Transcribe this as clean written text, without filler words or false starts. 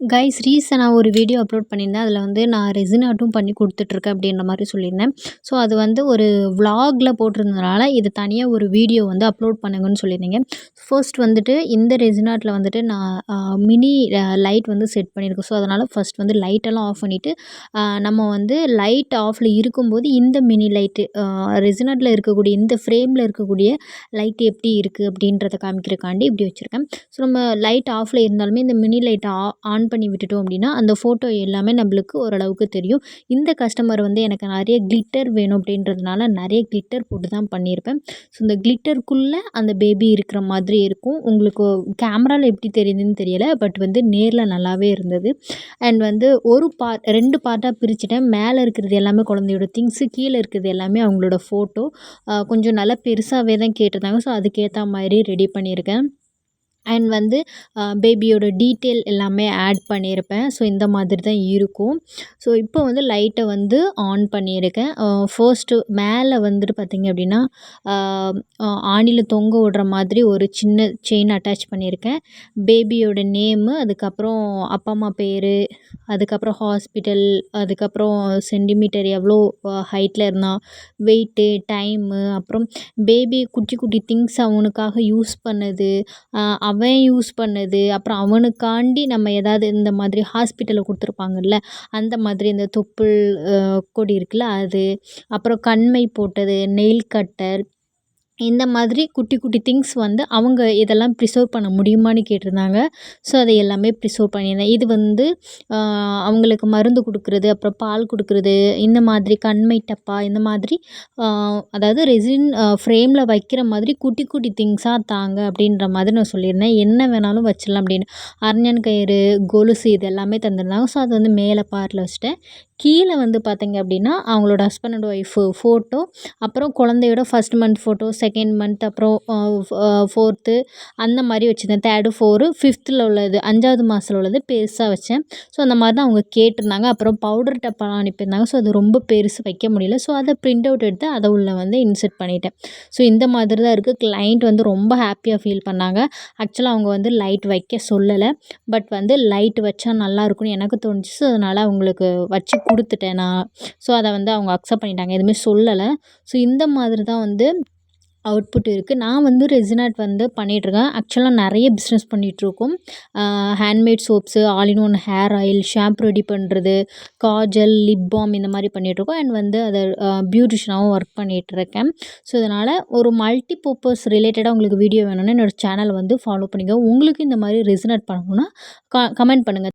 Guys ரீசென்ட்டா ஒரு video upload பண்ணியிருந்தேன். அதில வந்து நான் ரெசின் ஆர்ட்டும் பண்ணி குடுத்துட்டுருக்கேன் அப்படின்ற மாரி சொல்லியிருந்தேன். ஸோ அது வந்து ஒரு விளாக்ல போட்டிருந்ததுனால, இது தனியா ஒரு வீடியோ வந்து அப்லோட் பண்ணுங்கன்னு சொல்லியிருந்தீங்க. ஃபர்ஸ்ட் வந்துட்டு இந்த ரெசின் ஆர்ட்ல வந்துட்டு நான் மினி லைட் வந்து செட் பண்ணியிருக்கேன். ஸோ அதனால ஃபர்ஸ்ட் வந்து லைட்டெல்லாம் ஆஃப் பண்ணிட்டு, நம்ம வந்து லைட் ஆஃப்ல இருக்கும்போது இந்த மினி லைட்டு ரெசின் ஆர்ட்ல இருக்கக்கூடிய இந்த ஃப்ரேம்ல இருக்கக்கூடிய லைட் எப்படி இருக்கு அப்படின்றத காமிக்கிறக்காண்டி இப்படி வச்சிருக்கேன். ஸோ நம்ம லைட் ஆஃப்ல இருந்தாலுமே இந்த மினி லைட்ட ஆன் பண்ணி விட்டுட்டோம் அப்படின்னா, அந்த ஃபோட்டோ எல்லாமே நம்மளுக்கு ஓரளவுக்கு தெரியும். இந்த கஸ்டமர் வந்து எனக்கு நெறைய கிளிட்டர் வேணும் அப்படின்றதுனால, நெறைய கிளிட்டர் போட்டு தான் பண்ணியிருப்பேன். ஸோ இந்த கிளிட்டருக்குள்ள அந்த பேபி இருக்கிற மாதிரி இருக்கும். உங்களுக்கு கேமரால எப்படி தெரியுதுன்னு தெரியல. பட் வந்து நேர்ல நல்லாவே இருந்தது. அண்ட் வந்து ஒரு 2 பார்ட்டா பிரிச்சுட்டேன். மேல இருக்கிறது எல்லாமே குழந்தையோட திங்ஸு, கீழ இருக்கிறது எல்லாமே அவங்களோட ஃபோட்டோ. கொஞ்சம் நல்லா பெருசாவே தான் கேட்டிருந்தாங்க. ஸோ அதுக்கேத்தா மாதிரி ரெடி பண்ணியிருக்கேன். அண்ட் வந்து பேபியோட டீட்டெயில் எல்லாமே ஆட் பண்ணியிருப்பேன். ஸோ இந்த மாதிரி தான் இருக்கும். ஸோ இப்போ வந்து லைட்ட வந்து ஆன் பண்ணியிருக்கேன். ஃபர்ஸ்ட்டு மேலே வந்துட்டு பார்த்தீங்க அப்படின்னா, ஆ ஆணில தொங்க விடுற மாதிரி ஒரு சின்ன செயின் அட்டாச் பண்ணியிருக்கேன். பேபியோட நேமு, அதுக்கப்புறம் அப்பா, அம்மா பேரு, அதுக்கப்புறம் ஹாஸ்பிட்டல், அதுக்கப்புறம் சென்டிமீட்டர் எவ்வளோ ஹைட்ல இருந்தான், வெயிட்டு, டைமு, அப்புறம் பேபி குட்டி குட்டி திங்ஸ் அவனுக்காக யூஸ் பண்ணது, அவன் யூஸ் பண்ணது, அப்புறம் அவனுக்காண்டி நம்ம ஏதாவது இந்த மாதிரி ஹாஸ்பிட்டல்ல குடுத்துருப்பாங்கல்ல, அந்த மாதிரி இந்த தொப்புள் கொடி இருக்குல்ல அது, அப்புறம் கண்மை போட்டது, நெயில் கட்டர், இந்த மாதிரி குட்டி குட்டி திங்ஸ் வந்து அவங்க இதெல்லாம் ப்ரிசர்வ் பண்ண முடியுமான்னு கேட்டிருந்தாங்க. ஸோ அதை எல்லாமே ப்ரிசர்வ் பண்ணியிருந்தேன். இது வந்து அவங்களுக்கு மருந்து குடுக்குறது, அப்புறம் பால் குடுக்குறது, இந்த மாதிரி கண்மை டப்பா இந்த மாதிரி அதாவது ரெசின் ஃப்ரேம்ல வைக்கிற மாதிரி குட்டி குட்டி திங்ஸா தாங்க அப்படின்ற மாதிரி நான் சொல்லியிருந்தேன். என்ன வேணாலும் வச்சிடலாம் அப்படின்னு. அரஞ்சன் கயிறு, கொலுசு இது எல்லாமே தந்திருந்தாங்க. ஸோ அது வந்து மேலே பார்ட்ல வச்சுட்டேன். கீழ வந்து பார்த்தீங்க அப்படின்னா, அவங்களோட ஹஸ்பண்ட் அண்ட் ஒய்ஃப் ஃபோட்டோ, அப்புறம் குழந்தையோட first month photo, second month, அப்புறம் 4த்து அந்த மாரி வச்சிருந்தேன். 3, 4, 5த்துல உள்ளது 5வது மாசத்துல உள்ளது பெருசா வச்சேன். ஸோ அந்த மாரி தான் அவங்க கேட்டிருந்தாங்க. அப்புறம் பவுடர் டப்பாலாம் அனுப்பியிருந்தாங்க. ஸோ அது ரொம்ப பெருசு வைக்க முடியல. ஸோ அத பிரிண்ட் அவுட் எடுத்து அத உள்ள வந்து இன்சர்ட் பண்ணிட்டேன். ஸோ இந்த மாதிரி தான் இருக்கு. கிளையண்ட் வந்து ரொம்ப ஹேப்பியா ஃபீல் பண்ணாங்க. ஆக்சுவலா அவங்க வந்து லைட் வைக்க சொல்லல. பட் வந்து லைட் வச்சா நல்லாயிருக்கும்னு எனக்கு தோணுச்சு. ஸோ அதனால அவங்களுக்கு வச்சு குடுத்துட்டேன் நான். ஸோ அத வந்து அவங்க அக்செப்ட் பண்ணிட்டாங்க. எதுவுமே சொல்லல. ஸோ இந்த மாதிரி தான் வந்து அவுட்புட் இருக்கு. நான் வந்து ரெசின் ஆர்ட் வந்து பண்ணிட்டுருக்கேன். ஆக்சுவலா நெறைய பிஸ்னஸ் பண்ணிட்டுருக்கோம். Handmade soaps, all in one hair oil, shampoo ready பண்ணுறது, காஜல், லிப் பாம் இந்த மாரி பண்ணிட்டுருக்கோம். அண்ட் வந்து அத பியூட்டிஷியனாவும் ஒர்க் பண்ணிட்டுருக்கேன். ஸோ இதனால ஒரு மல்டி பர்ப்பஸ் ரிலேட்டடா உங்களுக்கு வீடியோ வேணும்னா என்னோட சேனல வந்து ஃபாலோ பண்ணிக்கோங்க. உங்களுக்கு இந்த மாரி ரெசின் ஆர்ட் பண்ணணும்னா கமெண்ட் பண்ணுங்க.